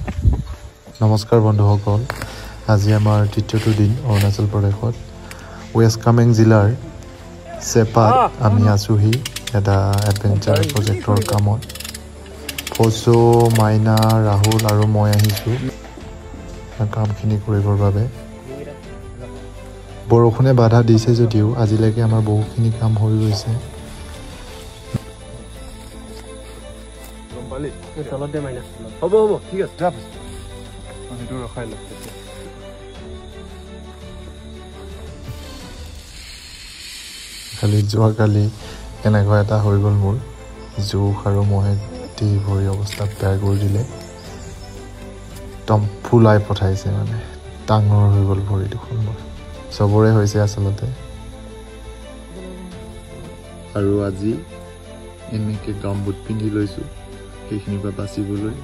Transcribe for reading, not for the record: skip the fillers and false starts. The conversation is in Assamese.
নমস্কাৰ বন্ধুসকল আজি আমাৰ তৃতীয়টো দিন অৰুণাচল প্ৰদেশত ৱেষ্ট কামেং জিলাৰ চেপাত আমি আছোহি এটা এডভেঞ্চাৰ প্ৰজেক্টৰ কামত ফজো মাইনা ৰাহুল আৰু মই আহিছোঁ কামখিনি কৰিবৰ বাবে বৰষুণে বাধা দিছে যদিও আজিলৈকে আমাৰ বহুখিনি কাম হৈ গৈছে হ'ব ঠিক আছে সেইটো ৰখাই লওক খালি যোৱাকালি এনেকুৱা এটা হৈ গ'ল মোৰ জোখ আৰু মহে গোটেই ভৰি অৱস্থা বেয়া কৰি দিলে একদম ফুলাই পঠাইছে মানে ডাঙৰ হৈ গ'ল ভৰি দুখন মোৰ চবৰে হৈছে আচলতে আৰু আজি এনেকৈ গামবুট পিন্ধি লৈছোঁ সেইখিনিৰ পৰা বাচিবলৈ